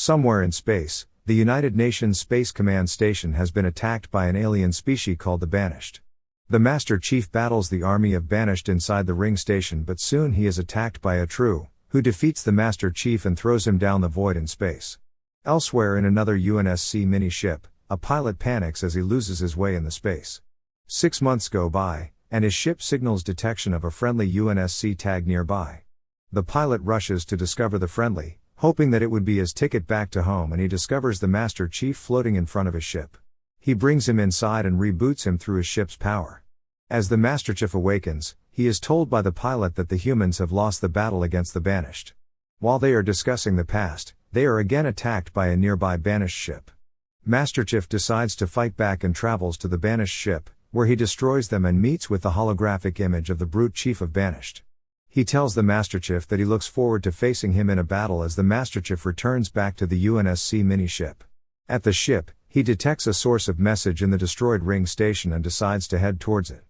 Somewhere in space, the United Nations Space Command Station has been attacked by an alien species called the Banished. The Master Chief battles the army of Banished inside the ring station, but soon he is attacked by a True, who defeats the Master Chief and throws him down the void in space. Elsewhere in another UNSC mini-ship, a pilot panics as he loses his way in the space. 6 months go by, and his ship signals detection of a friendly UNSC tag nearby. The pilot rushes to discover the friendly, hoping that it would be his ticket back to home, and he discovers the Master Chief floating in front of his ship. He brings him inside and reboots him through his ship's power. As the Master Chief awakens, he is told by the pilot that the humans have lost the battle against the Banished. While they are discussing the past, they are again attacked by a nearby Banished ship. Master Chief decides to fight back and travels to the Banished ship, where he destroys them and meets with the holographic image of the brute chief of Banished. He tells the Master Chief that he looks forward to facing him in a battle as the Master Chief returns back to the UNSC mini-ship. At the ship, he detects a source of message in the destroyed ring station and decides to head towards it.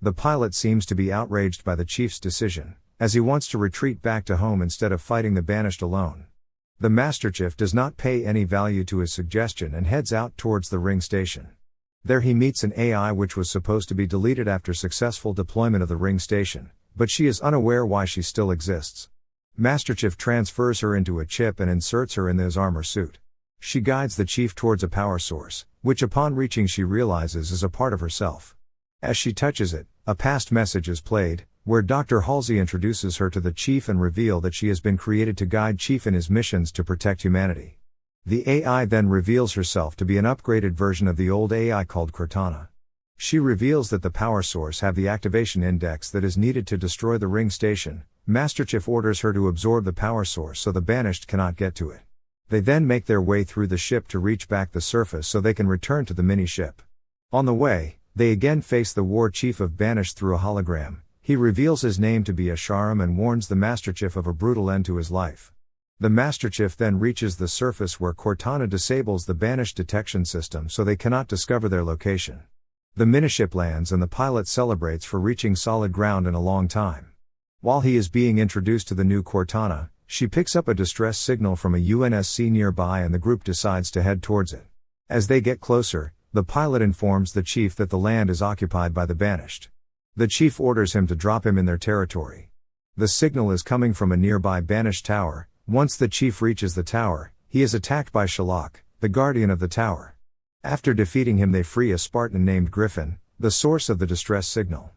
The pilot seems to be outraged by the Chief's decision, as he wants to retreat back to home instead of fighting the Banished alone. The Master Chief does not pay any value to his suggestion and heads out towards the ring station. There he meets an AI which was supposed to be deleted after successful deployment of the ring station, but she is unaware why she still exists. Master Chief transfers her into a chip and inserts her in his armor suit. She guides the Chief towards a power source, which upon reaching she realizes is a part of herself. As she touches it, a past message is played, where Dr. Halsey introduces her to the Chief and reveal that she has been created to guide Chief in his missions to protect humanity. The AI then reveals herself to be an upgraded version of the old AI called Cortana. She reveals that the power source have the activation index that is needed to destroy the ring station. Master Chief orders her to absorb the power source so the Banished cannot get to it. They then make their way through the ship to reach back the surface so they can return to the mini-ship. On the way, they again face the war chief of Banished through a hologram. He reveals his name to be Asharam and warns the Master Chief of a brutal end to his life. The Master Chief then reaches the surface where Cortana disables the Banished detection system so they cannot discover their location. The miniship lands and the pilot celebrates for reaching solid ground in a long time. While he is being introduced to the new Cortana, she picks up a distress signal from a UNSC nearby and the group decides to head towards it. As they get closer, the pilot informs the Chief that the land is occupied by the Banished. The Chief orders him to drop him in their territory. The signal is coming from a nearby Banished tower. Once the Chief reaches the tower, he is attacked by Shalak, the guardian of the tower. After defeating him they free a Spartan named Griffin, the source of the distress signal.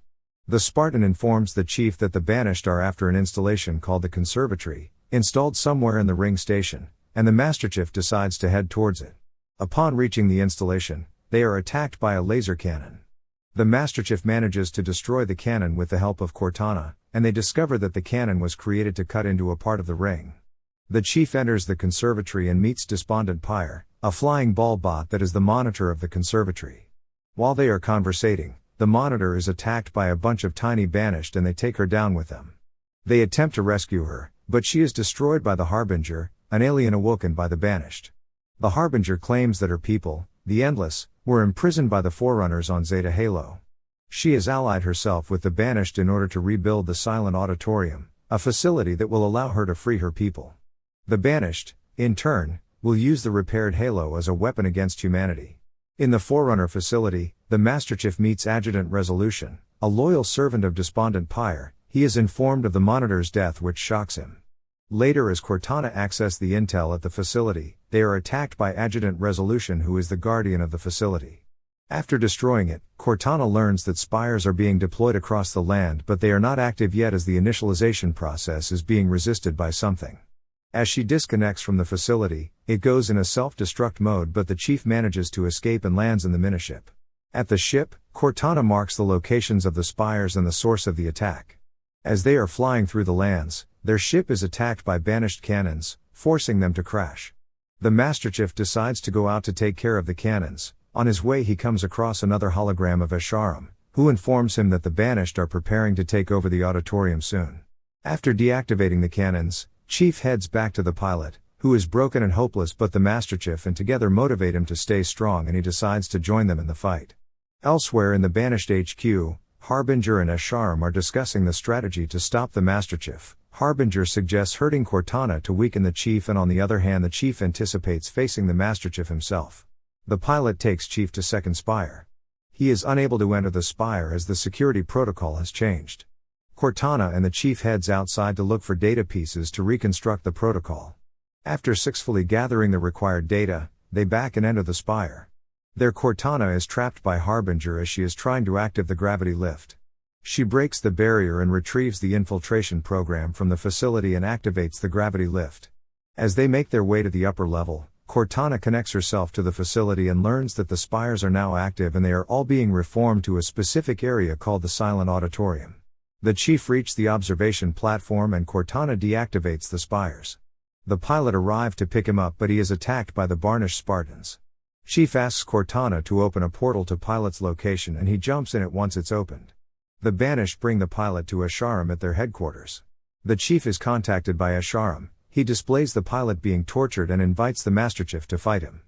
The Spartan informs the Chief that the Banished are after an installation called the Conservatory, installed somewhere in the ring station, and the Master Chief decides to head towards it. Upon reaching the installation, they are attacked by a laser cannon. The Master Chief manages to destroy the cannon with the help of Cortana, and they discover that the cannon was created to cut into a part of the ring. The Chief enters the conservatory and meets Despondent Pyre, a flying ball bot that is the monitor of the conservatory. While they are conversating, the monitor is attacked by a bunch of tiny Banished and they take her down with them. They attempt to rescue her, but she is destroyed by the Harbinger, an alien awoken by the Banished. The Harbinger claims that her people, the Endless, were imprisoned by the Forerunners on Zeta Halo. She has allied herself with the Banished in order to rebuild the Silent Auditorium, a facility that will allow her to free her people. The Banished, in turn, will use the repaired Halo as a weapon against humanity. In the Forerunner facility, the Master Chief meets Adjutant Resolution, a loyal servant of Despondent Pyre. He is informed of the Monitor's death, which shocks him. Later, as Cortana access the intel at the facility, they are attacked by Adjutant Resolution, who is the guardian of the facility. After destroying it, Cortana learns that spires are being deployed across the land, but they are not active yet as the initialization process is being resisted by something. As she disconnects from the facility, it goes in a self-destruct mode, but the Chief manages to escape and lands in the miniship. At the ship, Cortana marks the locations of the spires and the source of the attack. As they are flying through the lands, their ship is attacked by Banished cannons, forcing them to crash. The Master Chief decides to go out to take care of the cannons. On his way he comes across another hologram of Asharam, who informs him that the Banished are preparing to take over the auditorium soon. After deactivating the cannons, Chief heads back to the pilot, who is broken and hopeless, but the Master Chief and together motivate him to stay strong and he decides to join them in the fight. Elsewhere in the Banished HQ, Harbinger and Asharim are discussing the strategy to stop the Master Chief. Harbinger suggests hurting Cortana to weaken the Chief, and on the other hand the Chief anticipates facing the Master Chief himself. The pilot takes Chief to second spire. He is unable to enter the spire as the security protocol has changed. Cortana and the Chief heads outside to look for data pieces to reconstruct the protocol. After successfully gathering the required data, they back and enter the spire. There Cortana is trapped by Harbinger as she is trying to activate the gravity lift. She breaks the barrier and retrieves the infiltration program from the facility and activates the gravity lift. As they make their way to the upper level, Cortana connects herself to the facility and learns that the spires are now active and they are all being reformed to a specific area called the Silent Auditorium. The Chief reaches the observation platform and Cortana deactivates the spires. The pilot arrives to pick him up, but he is attacked by the Banished Spartans. Chief asks Cortana to open a portal to pilot's location and he jumps in it once it's opened. The Banished bring the pilot to Asharim at their headquarters. The Chief is contacted by Asharim. He displays the pilot being tortured and invites the Master Chief to fight him.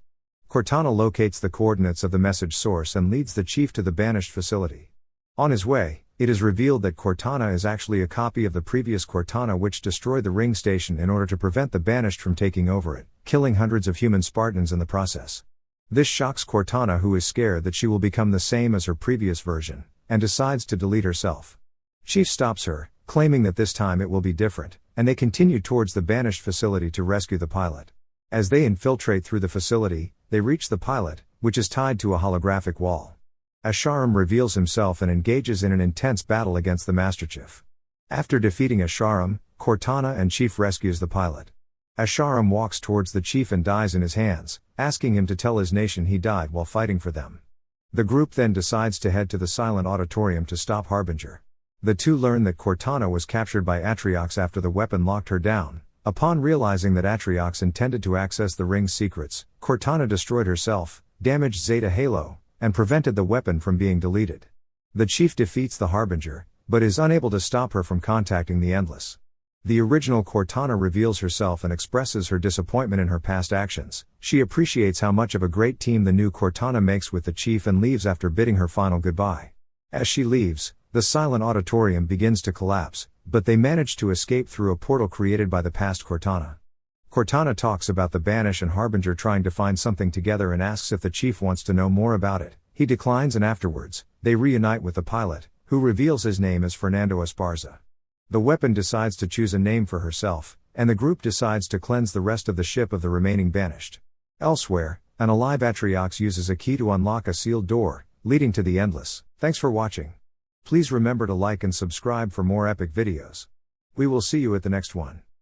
Cortana locates the coordinates of the message source and leads the Chief to the Banished facility. On his way, it is revealed that Cortana is actually a copy of the previous Cortana which destroyed the ring station in order to prevent the Banished from taking over it, killing hundreds of human Spartans in the process. This shocks Cortana, who is scared that she will become the same as her previous version, and decides to delete herself. Chief stops her, claiming that this time it will be different, and they continue towards the Banished facility to rescue the pilot. As they infiltrate through the facility, they reach the pilot, which is tied to a holographic wall. Asharim reveals himself and engages in an intense battle against the Master Chief. After defeating Asharim, Cortana and Chief rescues the pilot. Asharim walks towards the Chief and dies in his hands, asking him to tell his nation he died while fighting for them. The group then decides to head to the Silent Auditorium to stop Harbinger. The two learn that Cortana was captured by Atriox after the weapon locked her down. Upon realizing that Atriox intended to access the ring's secrets, Cortana destroyed herself, damaged Zeta Halo, and prevented the weapon from being deleted. The Chief defeats the Harbinger, but is unable to stop her from contacting the Endless. The original Cortana reveals herself and expresses her disappointment in her past actions. She appreciates how much of a great team the new Cortana makes with the Chief and leaves after bidding her final goodbye. As she leaves, the Silent Auditorium begins to collapse, but they manage to escape through a portal created by the past Cortana. Cortana talks about the Banish and Harbinger trying to find something together and asks if the Chief wants to know more about it. He declines, and afterwards, they reunite with the pilot, who reveals his name as Fernando Esparza. The weapon decides to choose a name for herself, and the group decides to cleanse the rest of the ship of the remaining Banished. Elsewhere, an alive Atriox uses a key to unlock a sealed door, leading to the Endless. Thanks for watching. Please remember to like and subscribe for more epic videos. We will see you at the next one.